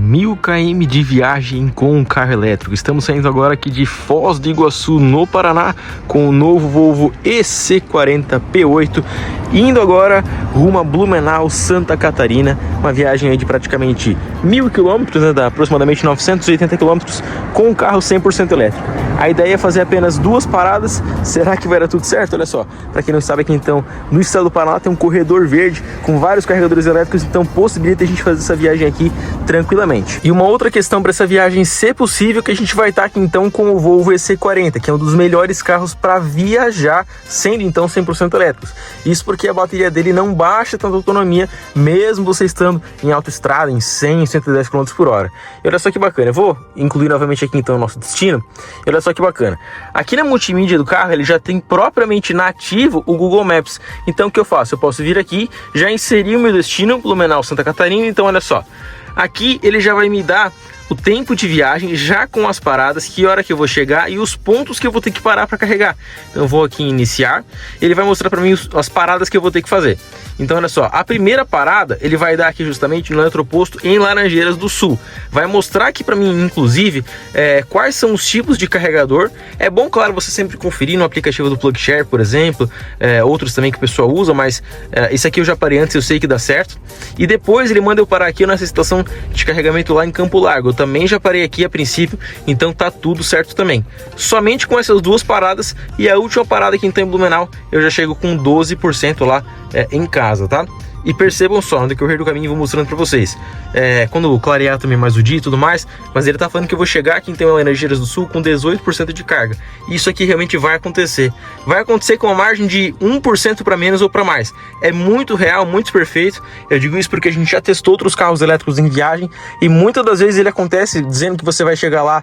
1000 km de viagem com um carro elétrico. Estamos saindo agora aqui de Foz do Iguaçu, no Paraná, com o novo Volvo EC40 P8, indo agora rumo a Blumenau, Santa Catarina. Uma viagem aí de praticamente 1000 km, né, dá aproximadamente 980 km, com um carro 100% elétrico. A ideia é fazer apenas 2 paradas. Será que vai dar tudo certo? Olha só, para quem não sabe, aqui então no estado do Paraná tem um corredor verde com vários carregadores elétricos, então possibilita a gente fazer essa viagem aqui tranquilamente. E uma outra questão para essa viagem ser possível, que a gente vai estar aqui então com o Volvo EC40, que é um dos melhores carros para viajar, sendo então 100% elétricos. Isso porque a bateria dele não baixa tanta autonomia, mesmo você estando em autoestrada, em 100, 110 km por hora. E olha só que bacana, eu vou incluir novamente aqui então o nosso destino. E olha só que bacana, aqui na multimídia do carro ele já tem propriamente nativo o Google Maps. Então o que eu faço? Eu posso vir aqui, já inserir o meu destino, Blumenau, Santa Catarina. Então olha só, aqui ele já vai me dar o tempo de viagem, já com as paradas, que hora que eu vou chegar e os pontos que eu vou ter que parar para carregar. Então eu vou aqui em iniciar, ele vai mostrar para mim as paradas que eu vou ter que fazer. Então olha só, a primeira parada ele vai dar aqui justamente no Eletroposto em Laranjeiras do Sul. Vai mostrar aqui para mim, inclusive, quais são os tipos de carregador. É bom, claro, você sempre conferir no aplicativo do PlugShare, por exemplo, outros também que o pessoal usa, mas esse aqui eu já parei antes, eu sei que dá certo. E depois ele manda eu parar aqui nessa estação de carregamento lá em Campo Largo. Eu também já parei aqui a princípio, então tá tudo certo também. Somente com essas 2 paradas, e a última parada aqui então em Blumenau, eu já chego com 12% lá em casa, tá? E percebam só, no decorrer do caminho vou mostrando para vocês, quando clarear também mais o dia e tudo mais, mas ele tá falando que eu vou chegar aqui então em Laranjeiras do Sul com 18% de carga. Isso aqui realmente vai acontecer. Vai acontecer com uma margem de 1% para menos ou para mais. É muito real, muito perfeito. Eu digo isso porque a gente já testou outros carros elétricos em viagem e muitas das vezes ele acontece dizendo que você vai chegar lá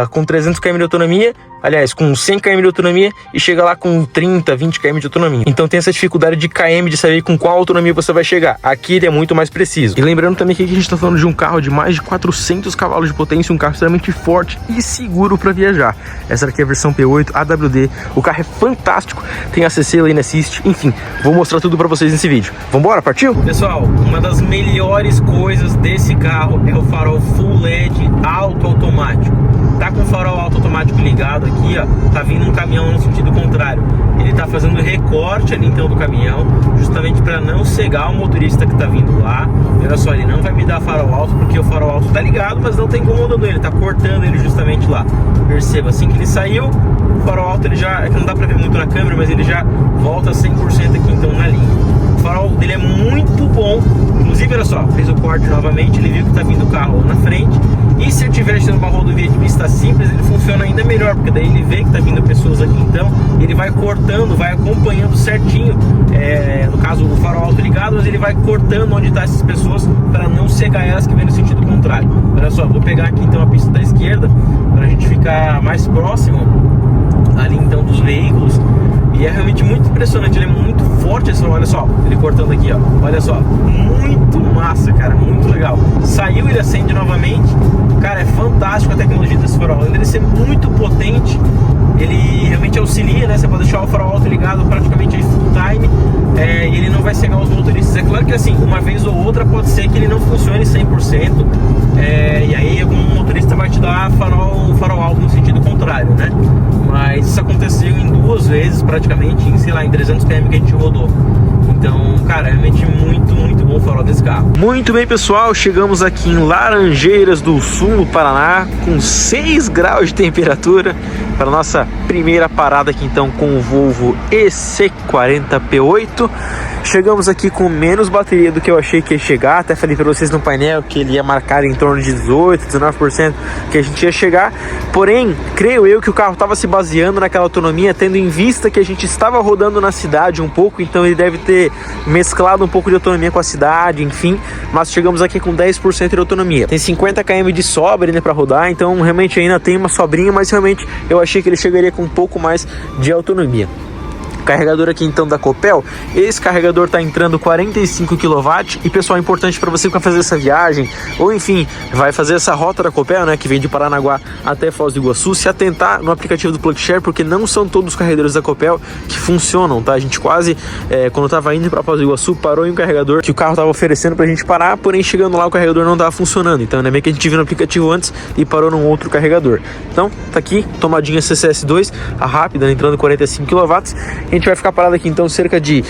com 300 km de autonomia, aliás, com 100 km de autonomia, e chega lá com 30, 20 km de autonomia. Então tem essa dificuldade de km, de saber com qual autonomia você vai chegar. Aqui ele é muito mais preciso. E lembrando também que aqui a gente está falando de um carro de mais de 400 cavalos de potência, um carro extremamente forte e seguro para viajar. Essa aqui é a versão P8 AWD. O carro é fantástico, tem ACC, Lane Assist, enfim, vou mostrar tudo para vocês nesse vídeo. Vambora, partiu? Pessoal, uma das melhores coisas desse carro é o farol Full LED automático. Tá com o farol automático ligado aqui, ó, tá vindo um caminhão no sentido contrário. Ele tá fazendo recorte ali então do caminhão, justamente para não cegar o motorista que tá vindo lá. Olha só, ele não vai me dar farol alto porque o farol alto tá ligado, mas não tá incomodando ele, tá cortando ele justamente lá. Perceba, assim que ele saiu, o farol alto ele já, é que não dá para ver muito na câmera, mas ele já volta 100% aqui então na linha. O farol dele é muito bom, inclusive olha só, fez o corte novamente, ele viu que tá vindo o carro lá na frente. E se eu estiver sendo uma rodovia de pista simples, ele funciona ainda melhor, porque daí ele vê que tá vindo pessoas aqui, então ele vai cortando, vai acompanhando certinho, no caso o farol alto ligado, mas ele vai cortando onde tá essas pessoas para não cegar elas que vêm no sentido contrário. Olha só, vou pegar aqui então a pista da esquerda para a gente ficar mais próximo ali então dos veículos. E é realmente muito impressionante, ele é muito forte esse, olha só, ele cortando aqui, ó, olha só, muito massa, cara, muito legal. Saiu, ele acende novamente, cara, é fantástico a tecnologia desse farol, além dele ser muito potente, ele realmente auxilia, né, você pode deixar o farol alto ligado praticamente aí full time, e ele não vai cegar os motoristas. É claro que assim, uma vez ou outra pode ser que ele não funcione 100%, e aí algum motorista vai te dar farol alto no sentido contrário, né, mas isso aconteceu em 2 vezes praticamente, sei lá, em 300 km que a gente rodou. Então, cara, é realmente muito bom o farol desse carro. Muito bem, pessoal, chegamos aqui em Laranjeiras do Sul, no Paraná, com 6 graus de temperatura, para a nossa primeira parada aqui então com o Volvo EC40 P8. Chegamos aqui com menos bateria do que eu achei que ia chegar, até falei para vocês no painel que ele ia marcar em torno de 18, 19% que a gente ia chegar, porém, creio eu que o carro estava se baseando naquela autonomia, tendo em vista que a gente estava rodando na cidade um pouco, então ele deve ter mesclado um pouco de autonomia com a cidade, enfim, mas chegamos aqui com 10% de autonomia. Tem 50 km de sobra ainda para rodar, então realmente ainda tem uma sobrinha, mas realmente eu achei que ele chegaria com um pouco mais de autonomia. Carregador aqui então da Copel, esse carregador tá entrando 45 kW e pessoal, é importante para você que vai fazer essa viagem ou enfim, vai fazer essa rota da Copel, né, que vem de Paranaguá até Foz do Iguaçu, se atentar no aplicativo do PlugShare, porque não são todos os carregadores da Copel que funcionam, tá? A gente quase, quando tava indo para Foz do Iguaçu, parou em um carregador que o carro tava oferecendo pra gente parar, porém chegando lá o carregador não tava funcionando, então é meio que a gente viu no aplicativo antes e parou num outro carregador. Então, tá aqui, tomadinha CCS2, a rápida, entrando 45 kW. A gente vai ficar parado aqui então cerca de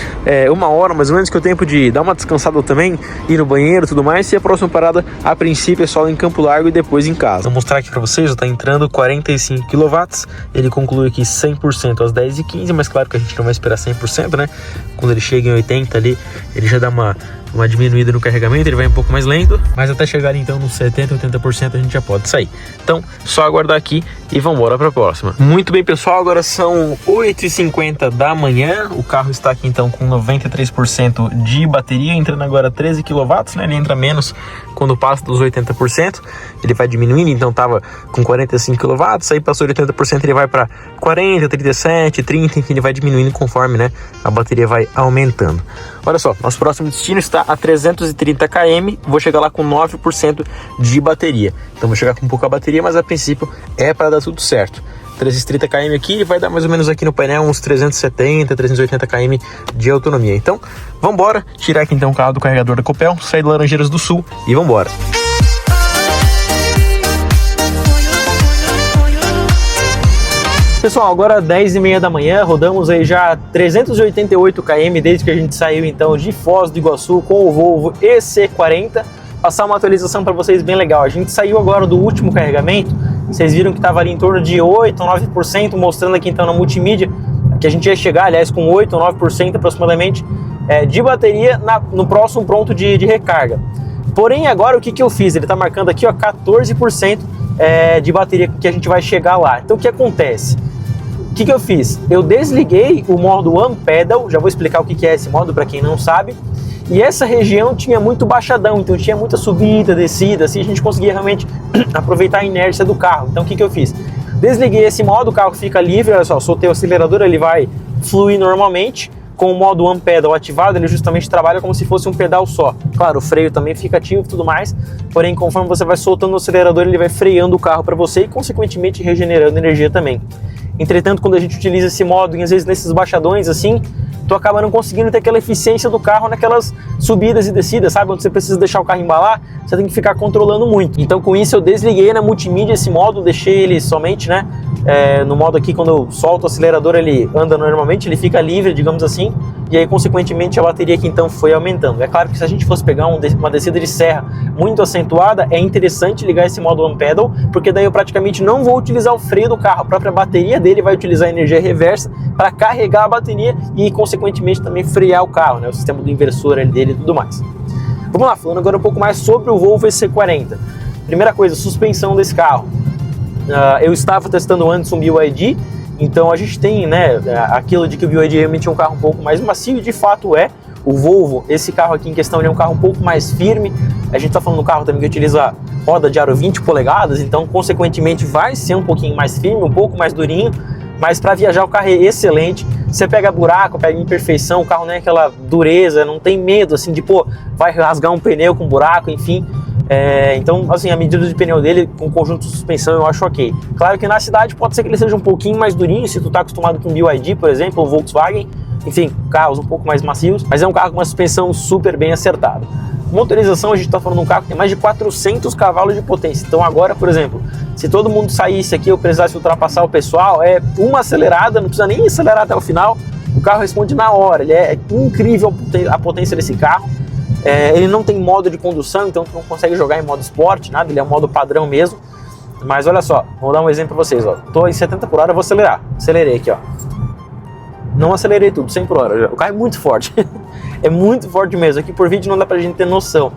1 hora, mais ou menos, que é o tempo de dar uma descansada também, ir no banheiro e tudo mais. E a próxima parada, a princípio, é só em Campo Largo e depois em casa. Vou mostrar aqui pra vocês, tá entrando 45 kW. Ele conclui aqui 100% às 10h15, mas claro que a gente não vai esperar 100%, né? Quando ele chega em 80 ali, ele já dá uma diminuída no carregamento, ele vai um pouco mais lento, mas até chegar então nos 70%, 80% a gente já pode sair. Então, só aguardar aqui e vamos embora para a próxima. Muito bem, pessoal, agora são 8h50 da manhã, o carro está aqui então com 93% de bateria, entrando agora 13 kW, né? Ele entra menos quando passa dos 80%, ele vai diminuindo, então tava com 45 kW, aí passou de 80%, ele vai para 40, 37, 30, enfim, ele vai diminuindo conforme, né, a bateria vai aumentando. Olha só, nosso próximo destino está a 330 km, vou chegar lá com 9% de bateria. Então vou chegar com pouca bateria, mas a princípio é para dar tudo certo. 330 km aqui vai dar mais ou menos aqui no painel uns 370, 380 km de autonomia. Então, vamos embora, tirar aqui então o carro do carregador da Copel, sair de Laranjeiras do Sul e vamos embora. Pessoal, agora 10h30 da manhã, rodamos aí já 388 km desde que a gente saiu então de Foz do Iguaçu com o Volvo EC40. Passar uma atualização para vocês bem legal. A gente saiu agora do último carregamento, vocês viram que estava ali em torno de 8 ou 9%, mostrando aqui então na multimídia que a gente ia chegar, aliás, com 8 ou 9% aproximadamente de bateria no próximo ponto de recarga. Porém, agora o que eu fiz? Ele está marcando aqui, ó, 14% de bateria que a gente vai chegar lá. Então o que acontece? O que eu fiz? Eu desliguei o modo One Pedal, já vou explicar o que é esse modo para quem não sabe, e essa região tinha muito baixadão, então tinha muita subida, descida, assim a gente conseguia realmente aproveitar a inércia do carro. Então o que eu fiz? Desliguei esse modo, o carro fica livre, olha só, soltei o acelerador, ele vai fluir normalmente. Com o modo One Pedal ativado, ele justamente trabalha como se fosse um pedal só. Claro, o freio também fica ativo e tudo mais, porém conforme você vai soltando o acelerador, ele vai freando o carro para você e consequentemente regenerando energia também. Entretanto, quando a gente utiliza esse modo, e às vezes nesses baixadões assim, tu acaba não conseguindo ter aquela eficiência do carro naquelas subidas e descidas, sabe? Quando você precisa deixar o carro embalar, você tem que ficar controlando muito. Então com isso eu desliguei na multimídia esse modo, deixei ele somente, né? No modo aqui, quando eu solto o acelerador, ele anda normalmente, ele fica livre, digamos assim, e aí consequentemente a bateria aqui então foi aumentando. É claro que se a gente fosse pegar uma descida de serra muito acentuada, é interessante ligar esse modo One Pedal, porque daí eu praticamente não vou utilizar o freio do carro, a própria bateria dele vai utilizar a energia reversa para carregar a bateria e consequentemente também frear o carro, né? O sistema do inversor dele e tudo mais. Vamos lá, falando agora um pouco mais sobre o Volvo EC40. Primeira coisa, suspensão desse carro. Eu estava testando antes um BYD, então a gente tem, né, aquilo de que o BYD realmente é um carro um pouco mais macio, e de fato é. O Volvo, esse carro aqui em questão, ele é um carro um pouco mais firme. A gente está falando do carro também que utiliza roda de aro 20 polegadas, então consequentemente vai ser um pouquinho mais firme, um pouco mais durinho, mas para viajar o carro é excelente. Você pega buraco, pega imperfeição, o carro não é aquela dureza, não tem medo assim de, pô, vai rasgar um pneu com buraco, enfim. Então, assim, a medida de pneu dele com conjunto de suspensão eu acho ok. Claro que na cidade pode ser que ele seja um pouquinho mais durinho, se tu tá acostumado com BYD, por exemplo, ou Volkswagen, enfim, carros um pouco mais macios, mas é um carro com uma suspensão super bem acertada. Motorização, a gente tá falando de um carro que tem mais de 400 cavalos de potência. Então agora, por exemplo, se todo mundo saísse aqui, eu precisasse ultrapassar o pessoal, uma acelerada, não precisa nem acelerar até o final, o carro responde na hora. Ele é incrível a potência desse carro. Ele não tem modo de condução, então tu não consegue jogar em modo esporte, nada, ele é um modo padrão mesmo. Mas olha só, vou dar um exemplo para vocês, ó. Tô em 70 por hora, vou acelerar. Acelerei aqui, ó. Não acelerei tudo, 100 por hora. O carro é muito forte. É muito forte mesmo. Aqui por vídeo não dá pra gente ter noção.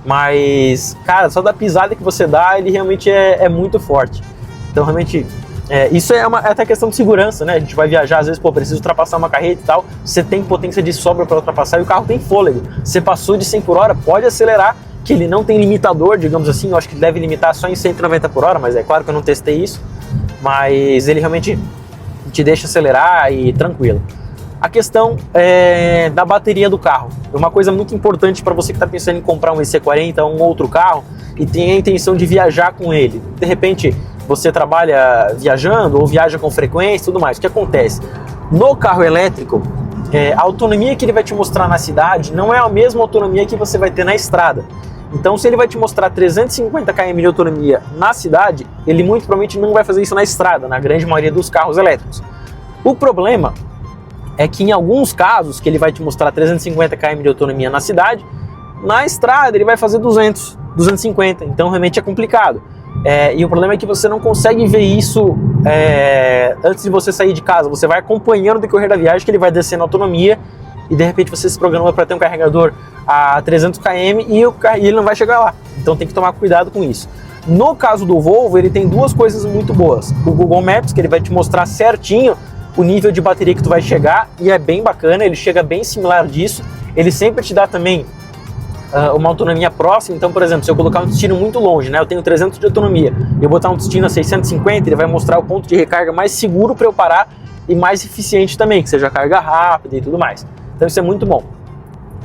Mas, cara, só da pisada que você dá, ele realmente é muito forte. Então, realmente, isso é até questão de segurança, né? A gente vai viajar, às vezes, pô, precisa ultrapassar uma carreta e tal. Você tem potência de sobra para ultrapassar e o carro tem fôlego. Você passou de 100 por hora, pode acelerar, que ele não tem limitador, digamos assim. Eu acho que deve limitar só em 190 por hora, mas é claro que eu não testei isso. Mas ele realmente te deixa acelerar e tranquilo. A questão da bateria do carro. É uma coisa muito importante para você que está pensando em comprar um EC40 ou um outro carro e tem a intenção de viajar com ele. De repente, você trabalha viajando ou viaja com frequência e tudo mais. O que acontece? No carro elétrico, a autonomia que ele vai te mostrar na cidade não é a mesma autonomia que você vai ter na estrada. Então, se ele vai te mostrar 350 km de autonomia na cidade, ele muito provavelmente não vai fazer isso na estrada, na grande maioria dos carros elétricos. O problema é que em alguns casos que ele vai te mostrar 350 km de autonomia na cidade, na estrada ele vai fazer 200, 250, então realmente é complicado. E o problema é que você não consegue ver isso antes de você sair de casa, você vai acompanhando o decorrer da viagem que ele vai descendo a autonomia e de repente você se programa para ter um carregador a 300 km e ele não vai chegar lá, então tem que tomar cuidado com isso. No caso do Volvo, ele tem duas coisas muito boas: o Google Maps, que ele vai te mostrar certinho o nível de bateria que tu vai chegar, e é bem bacana, ele chega bem similar disso. Ele sempre te dá também uma autonomia próxima. Então, por exemplo, se eu colocar um destino muito longe, né, eu tenho 300 de autonomia, e eu botar um destino a 650, ele vai mostrar o ponto de recarga mais seguro para eu parar e mais eficiente também, que seja carga rápida e tudo mais. Então isso é muito bom.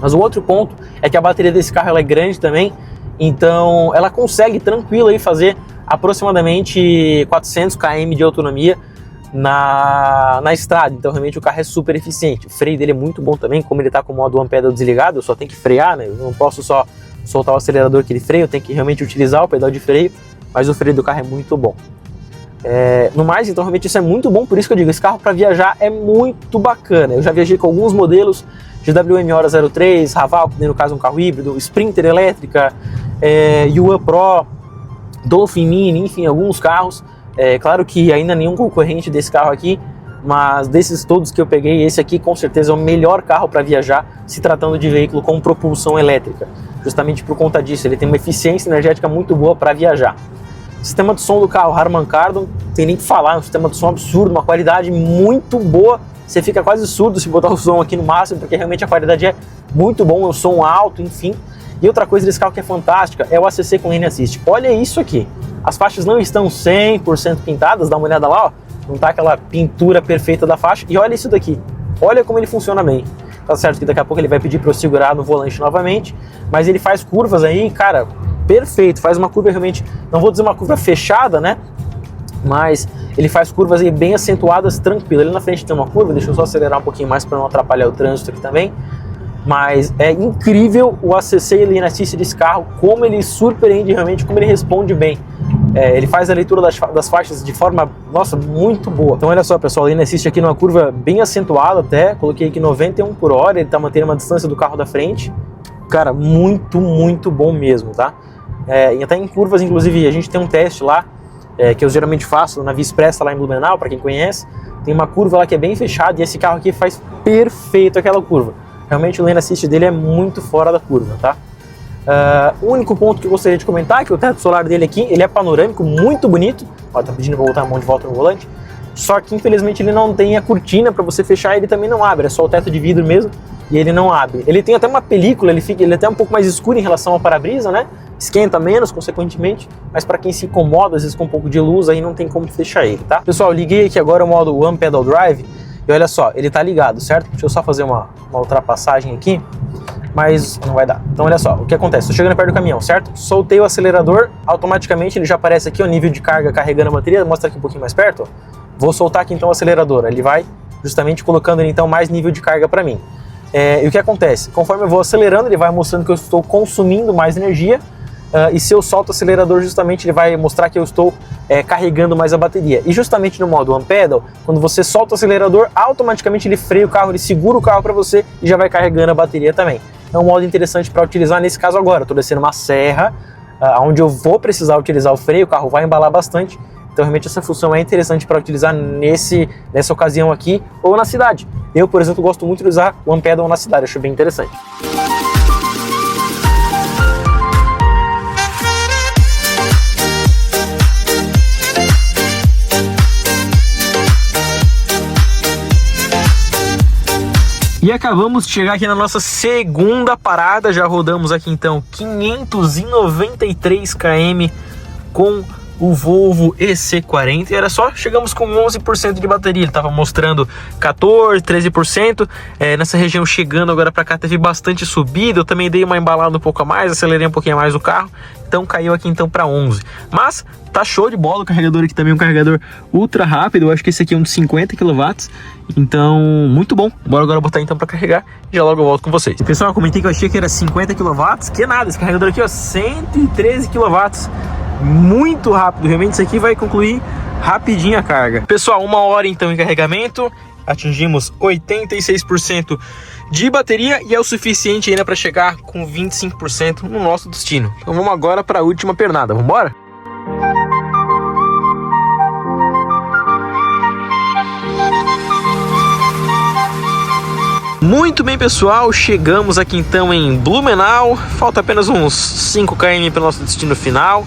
Mas o outro ponto é que a bateria desse carro ela é grande também, então ela consegue tranquilo aí fazer aproximadamente 400 km de autonomia na estrada. Então realmente o carro é super eficiente. O freio dele é muito bom também, como ele está com o modo One Pedal desligado, eu só tenho que frear, né? Eu não posso só soltar o acelerador que ele freia, eu tenho que realmente utilizar o pedal de freio, mas o freio do carro é muito bom. No mais, então realmente isso é muito bom, por isso que eu digo, esse carro para viajar é muito bacana. Eu já viajei com alguns modelos, GWM Hora 03, Raval, que no caso é um carro híbrido, Sprinter elétrica, Yuan Pro, Dolphin Mini, enfim, alguns carros. Claro que ainda nenhum concorrente desse carro aqui, mas desses todos que eu peguei, esse aqui com certeza é o melhor carro para viajar, se tratando de veículo com propulsão elétrica, justamente por conta disso. Ele tem uma eficiência energética muito boa para viajar. O sistema de som do carro Harman Kardon, não tem nem o que falar, é um sistema de som absurdo, uma qualidade muito boa. Você fica quase surdo se botar o som aqui no máximo, porque realmente a qualidade é muito bom, é um som alto, enfim. E outra coisa desse carro que é fantástica é o ACC com Lane Assist. Olha isso aqui, as faixas não estão 100% pintadas, dá uma olhada lá, ó. Não tá aquela pintura perfeita da faixa. E olha isso daqui, olha como ele funciona bem. Tá certo que daqui a pouco ele vai pedir para eu segurar no volante novamente, mas ele faz curvas aí, cara, perfeito. Faz uma curva realmente, não vou dizer uma curva fechada, né? Mas ele faz curvas aí bem acentuadas, tranquilo. Ali na frente tem uma curva, deixa eu só acelerar um pouquinho mais para não atrapalhar o trânsito aqui também. Mas é incrível o ACC e Lane Assist desse carro, como ele surpreende realmente, como ele responde bem. Ele faz a leitura das faixas de forma, nossa, muito boa. Então olha só, pessoal, o Lane Assist aqui numa curva bem acentuada até, coloquei aqui 91 por hora, ele tá mantendo uma distância do carro da frente. Cara, muito, muito bom mesmo, tá? E até em curvas, inclusive, a gente tem um teste lá, que eu geralmente faço na Via Expressa lá em Blumenau, para quem conhece. Tem uma curva lá que é bem fechada e esse carro aqui faz perfeito aquela curva. Realmente o Lane Assist dele é muito fora da curva, tá? O único ponto que eu gostaria de comentar é que o teto solar dele aqui, ele é panorâmico, muito bonito. Ó, tá pedindo pra botar a mão de volta no volante. Só que infelizmente ele não tem a cortina para você fechar, ele também não abre, é só o teto de vidro mesmo e ele não abre. Ele tem até uma película, ele é até um pouco mais escuro em relação ao para-brisa, né? Esquenta menos, consequentemente, mas para quem se incomoda, às vezes com um pouco de luz, aí não tem como fechar ele, tá? Pessoal, eu liguei aqui agora o modo One Pedal Drive e olha só, ele tá ligado, certo? Deixa eu só fazer uma ultrapassagem aqui, mas não vai dar. Então olha só, o que acontece? Tô chegando perto do caminhão, certo? Soltei o acelerador, automaticamente ele já aparece aqui o nível de carga carregando a bateria, mostra aqui um pouquinho mais perto, ó. Vou soltar aqui então o acelerador, ele vai justamente colocando então mais nível de carga para mim. E o que acontece? Conforme eu vou acelerando, ele vai mostrando que eu estou consumindo mais energia, e se eu solto o acelerador, justamente ele vai mostrar que eu estou carregando mais a bateria. E justamente no modo One Pedal, quando você solta o acelerador, automaticamente ele freia o carro, ele segura o carro para você e já vai carregando a bateria também. É um modo interessante para utilizar nesse caso agora. Estou descendo uma serra, onde eu vou precisar utilizar o freio, o carro vai embalar bastante. Então realmente essa função é interessante para utilizar nessa ocasião aqui ou na cidade. Eu, por exemplo, gosto muito de usar o One Pedal na cidade, acho bem interessante. E acabamos de chegar aqui na nossa segunda parada, já rodamos aqui então 593 km com o Volvo EC40 e era só, chegamos com 11% de bateria, ele estava mostrando 14, 13%, nessa região chegando agora para cá teve bastante subida, eu também dei uma embalada um pouco a mais, acelerei um pouquinho mais o carro, então caiu aqui então para 11, mas tá show de bola. O carregador aqui também é um carregador ultra rápido, eu acho que esse aqui é um de 50 kW, então muito bom. Bora agora botar então para carregar e já logo eu volto com vocês. Pessoal, eu comentei que eu achei que era 50 kW, que é nada, esse carregador aqui ó, 113 kW, muito rápido, realmente isso aqui vai concluir rapidinho a carga. Pessoal, 1 hora então em carregamento, atingimos 86% de bateria e é o suficiente ainda para chegar com 25% no nosso destino. Então vamos agora para a última pernada, vamos embora? Muito bem, pessoal, chegamos aqui então em Blumenau, falta apenas uns 5 km para o nosso destino final.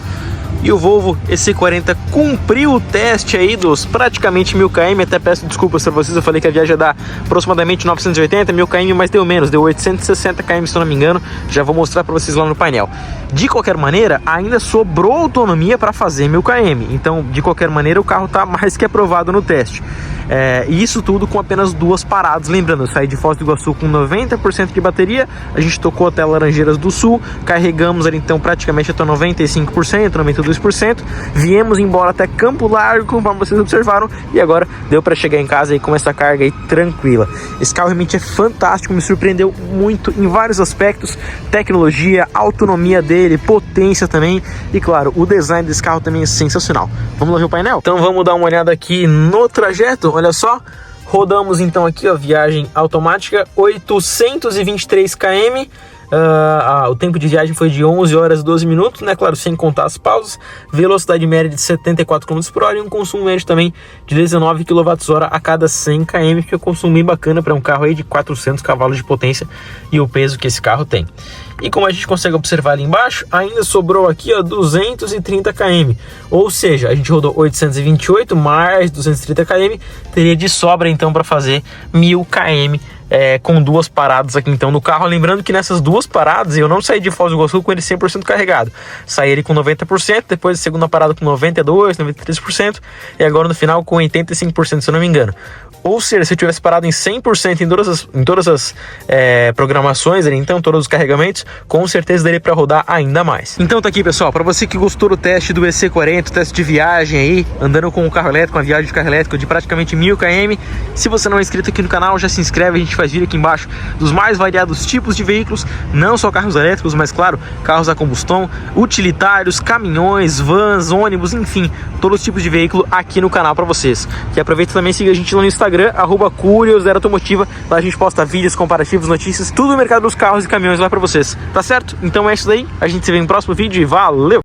E o Volvo EC40 cumpriu o teste aí dos praticamente 1000 km, até peço desculpas para vocês, eu falei que a viagem ia dar aproximadamente 980, 1000 km, mas deu menos, deu 860 km se eu não me engano, já vou mostrar para vocês lá no painel. De qualquer maneira, ainda sobrou autonomia para fazer 1000 km, então de qualquer maneira o carro está mais que aprovado no teste. E isso tudo com apenas 2 paradas, lembrando, eu saí de Foz do Iguaçu com 90% de bateria, a gente tocou até Laranjeiras do Sul, carregamos ali então praticamente até 95%, 92%, viemos embora até Campo Largo, conforme vocês observaram, e agora deu para chegar em casa aí com essa carga aí tranquila. Esse carro realmente é fantástico, me surpreendeu muito em vários aspectos, tecnologia, autonomia dele, potência também, e claro, o design desse carro também é sensacional. Vamos lá ver o painel? Então vamos dar uma olhada aqui no trajeto. Olha só, rodamos então aqui, ó, viagem automática, 823 km. O tempo de viagem foi de 11 horas e 12 minutos, né? Claro, sem contar as pausas. Velocidade média de 74 km por hora e um consumo médio também de 19 kWh a cada 100 km, que é um consumo bem bacana para um carro aí de 400 cavalos de potência e o peso que esse carro tem. E como a gente consegue observar ali embaixo, ainda sobrou aqui ó, 230 km, ou seja, a gente rodou 828 mais 230 km, teria de sobra então para fazer 1000 km. Com 2 paradas aqui então no carro, lembrando que nessas 2 paradas eu não saí de Foz do Iguaçu com ele 100% carregado, saí ele com 90%, depois a segunda parada com 92%, 93% e agora no final com 85%, se eu não me engano. Ou seja, se eu tivesse parado em 100% em todas as programações, então todos os carregamentos, com certeza daria para rodar ainda mais. Então tá aqui, pessoal, para você que gostou do teste do EC40, teste de viagem aí, andando com o carro elétrico, uma viagem de carro elétrico de praticamente 1000 km, se você não é inscrito aqui no canal, já se inscreve, a gente faz vídeo aqui embaixo dos mais variados tipos de veículos, não só carros elétricos, mas claro, carros a combustão, utilitários, caminhões, vans, ônibus, enfim, todos os tipos de veículo aqui no canal para vocês. E aproveita também e siga a gente lá no Instagram, @Curios0Automotiva, lá a gente posta vídeos, comparativos, notícias, tudo no mercado dos carros e caminhões lá para vocês, tá certo? Então é isso daí, a gente se vê no próximo vídeo e valeu!